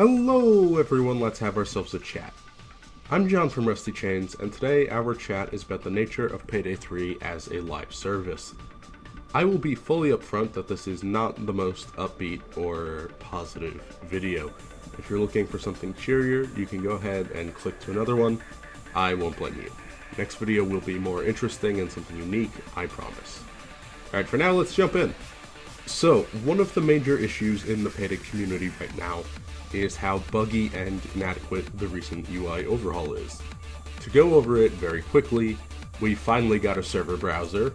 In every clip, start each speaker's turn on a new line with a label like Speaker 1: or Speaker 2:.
Speaker 1: Hello everyone, let's have ourselves a chat. I'm John from Rusty Chains, and today our chat is about the nature of Payday 3 as a live service. I will be fully upfront that this is not the most upbeat or positive video. If you're looking for something cheerier, you can go ahead and click to another one. I won't blame you. Next video will be more interesting and something unique, I promise. Alright, for now let's jump in. So, one of the major issues in the Payday community right now is how buggy and inadequate the recent UI overhaul is. To go over it very quickly, we finally got a server browser,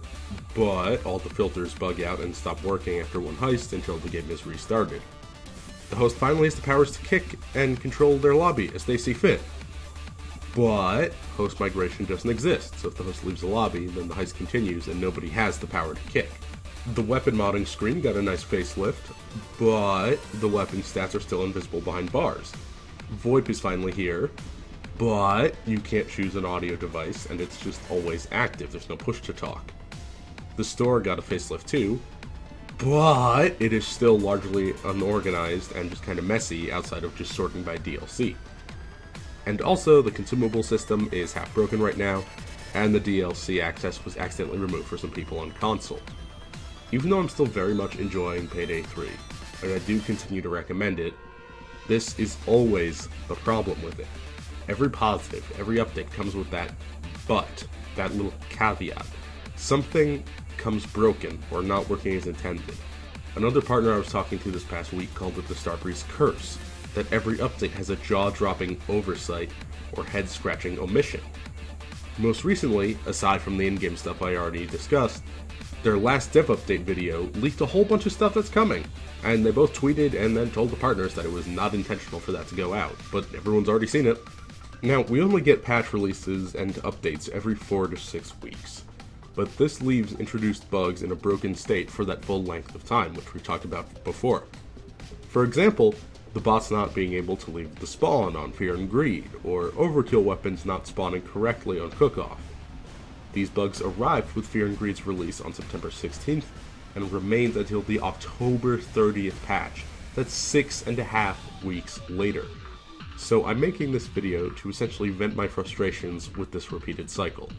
Speaker 1: but all the filters bug out and stop working after one heist until the game is restarted. The host finally has the powers to kick and control their lobby as they see fit. But host migration doesn't exist, so if the host leaves the lobby, then the heist continues and nobody has the power to kick. The weapon modding screen got a nice facelift, but the weapon stats are still invisible behind bars. VoIP is finally here, but you can't choose an audio device and it's just always active, there's no push to talk. The store got a facelift too, but it is still largely unorganized and just kind of messy outside of just sorting by DLC. And also, the consumable system is half broken right now, and the DLC access was accidentally removed for some people on console. Even though I'm still very much enjoying Payday 3, and I do continue to recommend it, this is always the problem with it. Every positive, every update comes with that but, that little caveat. Something comes broken or not working as intended. Another partner I was talking to this past week called it the Starbreeze curse, that every update has a jaw-dropping oversight or head-scratching omission. Most recently, aside from the in-game stuff I already discussed, their last dev update video leaked a whole bunch of stuff that's coming, and they both tweeted and then told the partners that it was not intentional for that to go out, but everyone's already seen it. Now, we only get patch releases and updates every 4 to 6 weeks, but this leaves introduced bugs in a broken state for that full length of time, which we talked about before. For example, the bots not being able to leave the spawn on Fear and Greed, or overkill weapons not spawning correctly on Cook-Off. These bugs arrived with Fear and Greed's release on September 16th, and remained until the October 30th patch. That's 6.5 weeks later. So I'm making this video to essentially vent my frustrations with this repeated cycle.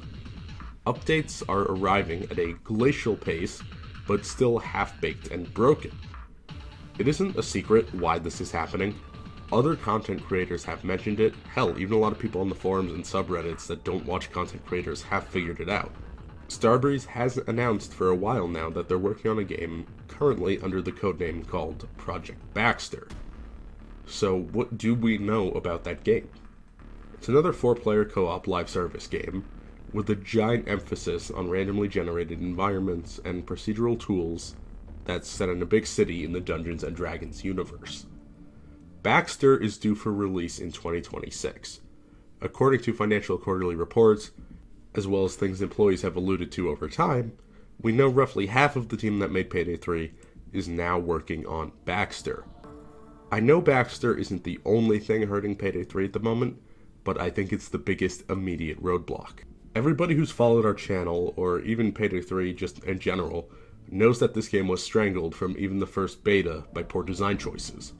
Speaker 1: Updates are arriving at a glacial pace, but still half-baked and broken. It isn't a secret why this is happening. Other content creators have mentioned it. Hell, even a lot of people on the forums and subreddits that don't watch content creators have figured it out. Starbreeze has announced for a while now that they're working on a game currently under the codename called Project Baxter. So what do we know about that game? It's another 4-player co-op live service game with a giant emphasis on randomly generated environments and procedural tools that's set in a big city in the Dungeons & Dragons universe. Baxter is due for release in 2026. According to financial quarterly reports, as well as things employees have alluded to over time, we know roughly half of the team that made Payday 3 is now working on Baxter. I know Baxter isn't the only thing hurting Payday 3 at the moment, but I think it's the biggest immediate roadblock. Everybody who's followed our channel, or even Payday 3 just in general, knows that this game was strangled from even the first beta by poor design choices.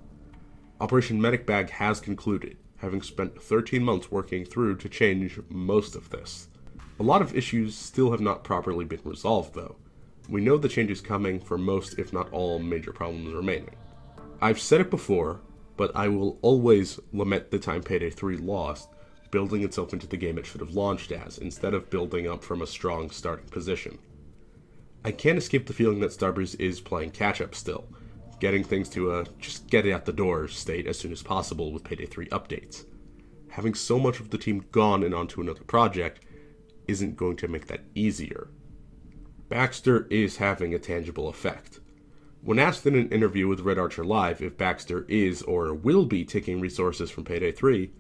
Speaker 1: Operation Medic Bag has concluded, having spent 13 months working through to change most of this. A lot of issues still have not properly been resolved though. We know the change is coming for most if not all major problems remaining. I've said it before, but I will always lament the time Payday 3 lost, building itself into the game it should have launched as, instead of building up from a strong starting position. I can't escape the feeling that Starbreeze is playing catch-up still, getting things to a just get it out the door state as soon as possible with Payday 3 updates. Having so much of the team gone and onto another project isn't going to make that easier. Baxter is having a tangible effect. When asked in an interview with Red Archer Live if Baxter is or will be taking resources from Payday 3,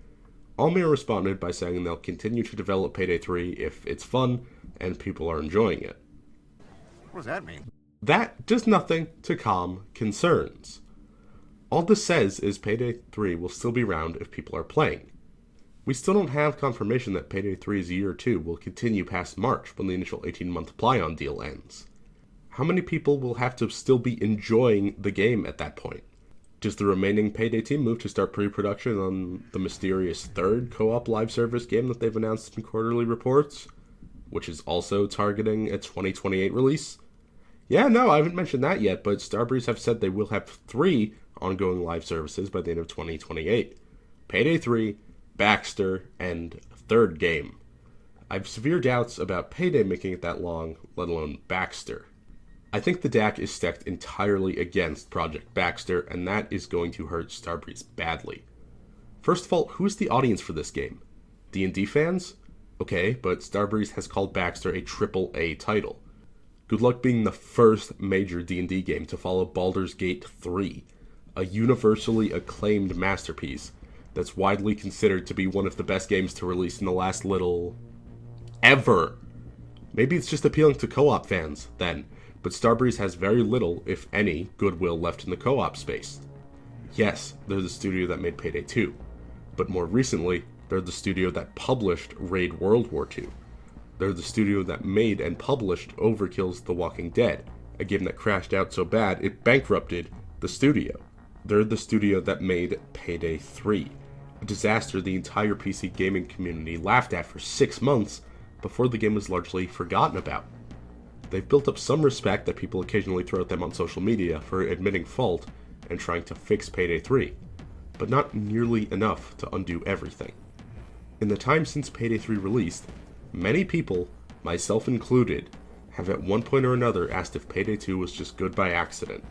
Speaker 1: Almir responded by saying they'll continue to develop Payday 3 if it's fun and people are enjoying it.
Speaker 2: What does that mean?
Speaker 1: That does nothing to calm concerns. All this says is Payday 3 will still be around if people are playing. We still don't have confirmation that Payday 3's Year 2 will continue past March when the initial 18-month Plyon deal ends. How many people will have to still be enjoying the game at that point? Does the remaining Payday team move to start pre-production on the mysterious third co-op live service game that they've announced in quarterly reports, which is also targeting a 2028 release? Yeah, no, I haven't mentioned that yet, but Starbreeze have said they will have 3 ongoing live services by the end of 2028. Payday 3, Baxter, and a third game. I have severe doubts about Payday making it that long, let alone Baxter. I think the DAC is stacked entirely against Project Baxter, and that is going to hurt Starbreeze badly. First of all, who's the audience for this game? D&D fans? Okay, but Starbreeze has called Baxter a AAA title. Good luck being the first major D&D game to follow Baldur's Gate 3, a universally acclaimed masterpiece that's widely considered to be one of the best games to release in the last little... ever. Maybe it's just appealing to co-op fans, then, but Starbreeze has very little, if any, goodwill left in the co-op space. Yes, they're the studio that made Payday 2, but more recently, they're the studio that published Raid World War II. They're the studio that made and published Overkill's The Walking Dead, a game that crashed out so bad it bankrupted the studio. They're the studio that made Payday 3, a disaster the entire PC gaming community laughed at for 6 months before the game was largely forgotten about. They've built up some respect that people occasionally throw at them on social media for admitting fault and trying to fix Payday 3, but not nearly enough to undo everything. In the time since Payday 3 released, many people, myself included, have at one point or another asked if Payday 2 was just good by accident,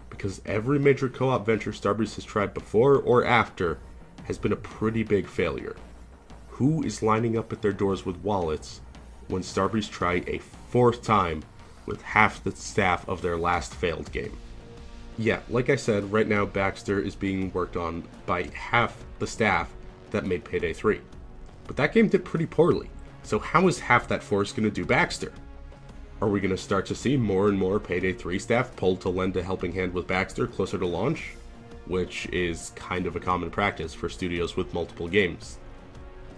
Speaker 1: because every major co-op venture Starbreeze has tried before or after has been a pretty big failure. Who is lining up at their doors with wallets when Starbreeze tried a 4th time with half the staff of their last failed game? Yeah, like I said, right now Baxter is being worked on by half the staff that made Payday 3. But that game did pretty poorly, so how is half that force going to do Baxter? Are we going to start to see more and more Payday 3 staff pulled to lend a helping hand with Baxter closer to launch? Which is kind of a common practice for studios with multiple games.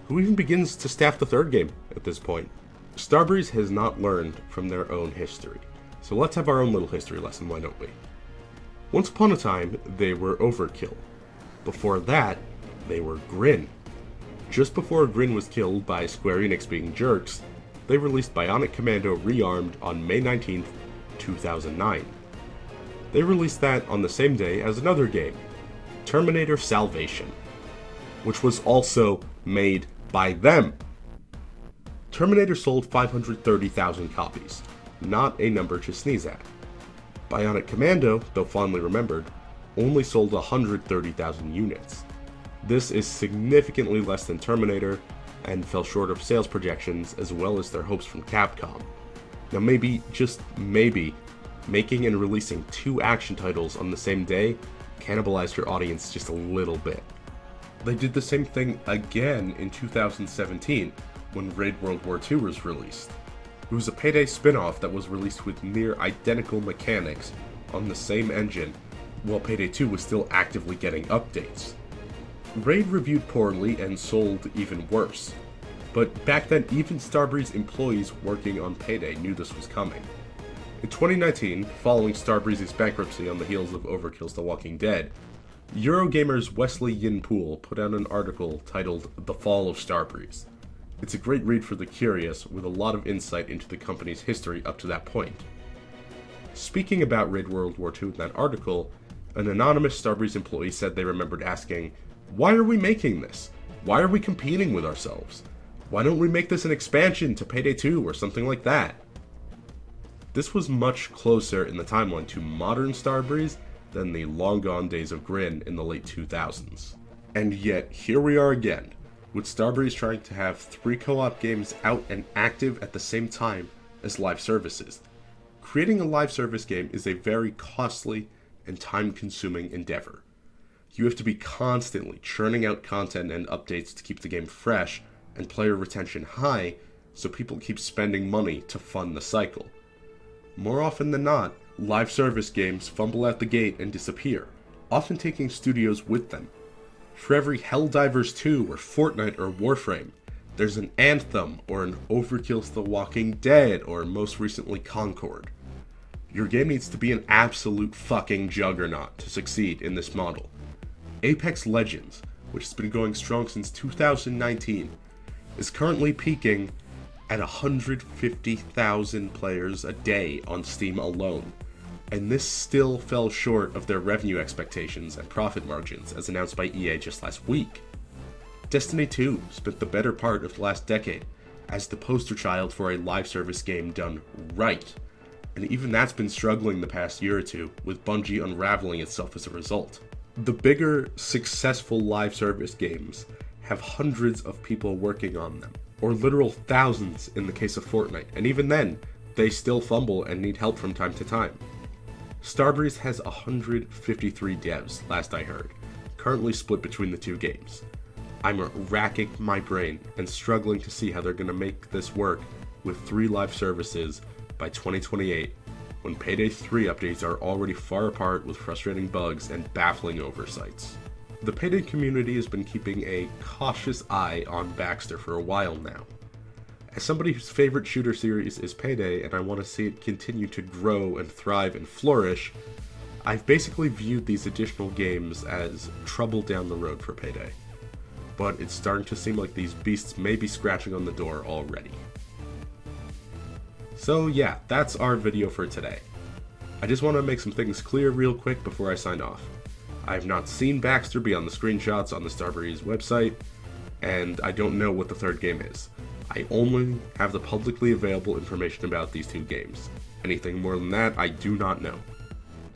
Speaker 1: Who even begins to staff the third game at this point? Starbreeze has not learned from their own history, so let's have our own little history lesson, why don't we? Once upon a time, they were Overkill. Before that, they were Grin. Just before Grin was killed by Square Enix being jerks, they released Bionic Commando Rearmed on May 19th, 2009. They released that on the same day as another game, Terminator Salvation, which was also made by them. Terminator sold 530,000 copies, not a number to sneeze at. Bionic Commando, though fondly remembered, only sold 130,000 units. This is significantly less than Terminator, and fell short of sales projections as well as their hopes from Capcom. Now maybe, just maybe, making and releasing 2 action titles on the same day cannibalized your audience just a little bit. They did the same thing again in 2017 when Raid World War II was released. It was a Payday spin-off that was released with near identical mechanics on the same engine, while Payday 2 was still actively getting updates. Raid reviewed poorly and sold even worse, but back then even Starbreeze employees working on Payday knew this was coming. In 2019, following Starbreeze's bankruptcy on the heels of Overkill's The Walking Dead, Eurogamer's Wesley Yin-Poole put out an article titled The Fall of Starbreeze. It's a great read for the curious, with a lot of insight into the company's history up to that point. Speaking about Raid World War II in that article, an anonymous Starbreeze employee said they remembered asking, "Why are we making this? Why are we competing with ourselves? Why don't we make this an expansion to Payday 2 or something like that?" This was much closer in the timeline to modern Starbreeze than the long-gone days of Grin in the late 2000s. And yet, here we are again, with Starbreeze trying to have 3 co-op games out and active at the same time as live services. Creating a live service game is a very costly and time-consuming endeavor. You have to be constantly churning out content and updates to keep the game fresh and player retention high, so people keep spending money to fund the cycle. More often than not, live service games fumble out the gate and disappear, often taking studios with them. For every Helldivers 2 or Fortnite or Warframe, there's an Anthem or an Overkill's The Walking Dead or most recently Concord. Your game needs to be an absolute fucking juggernaut to succeed in this model. Apex Legends, which has been going strong since 2019, is currently peaking at 150,000 players a day on Steam alone, and this still fell short of their revenue expectations and profit margins as announced by EA just last week. Destiny 2 spent the better part of the last decade as the poster child for a live service game done right, and even that's been struggling the past year or two, with Bungie unraveling itself as a result. The bigger, successful live service games have hundreds of people working on them, or literal thousands in the case of Fortnite, and even then, they still fumble and need help from time to time. Starbreeze has 153 devs, last I heard, currently split between the two games. I'm racking my brain and struggling to see how they're going to make this work with 3 live services by 2028, when Payday 3 updates are already far apart with frustrating bugs and baffling oversights. The Payday community has been keeping a cautious eye on Baxter for a while now. As somebody whose favorite shooter series is Payday and I want to see it continue to grow and thrive and flourish, I've basically viewed these additional games as trouble down the road for Payday. But it's starting to seem like these beasts may be scratching on the door already. So yeah, that's our video for today. I just want to make some things clear real quick before I sign off. I have not seen Baxter beyond the screenshots on the Starbreeze website, and I don't know what the third game is. I only have the publicly available information about these 2 games. Anything more than that, I do not know.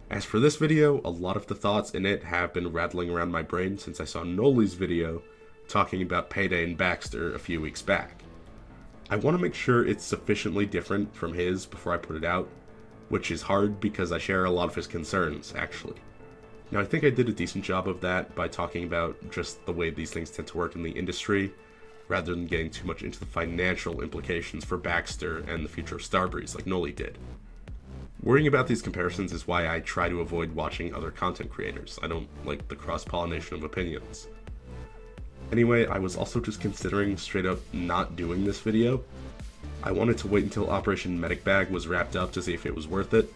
Speaker 1: As for this video, a lot of the thoughts in it have been rattling around my brain since I saw Noli's video talking about Payday and Baxter a few weeks back. I want to make sure it's sufficiently different from his before I put it out, which is hard because I share a lot of his concerns, actually. Now, I think I did a decent job of that by talking about just the way these things tend to work in the industry, rather than getting too much into the financial implications for Baxter and the future of Starbreeze like Noli did. Worrying about these comparisons is why I try to avoid watching other content creators. I don't like the cross-pollination of opinions. Anyway, I was also just considering straight up not doing this video. I wanted to wait until Operation Medic Bag was wrapped up to see if it was worth it,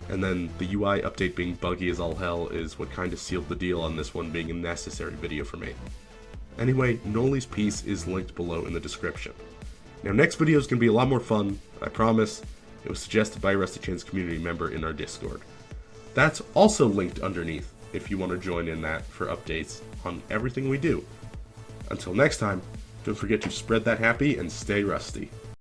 Speaker 1: and then the UI update being buggy as all hell is what kind of sealed the deal on this one being a necessary video for me. Anyway, Noli's piece is linked below in the description. Now, next video is going to be a lot more fun, I promise. It was suggested by a Rusty Chains community member in our Discord. That's also linked underneath if you want to join in that for updates on everything we do. Until next time, don't forget to spread that happy and stay rusty.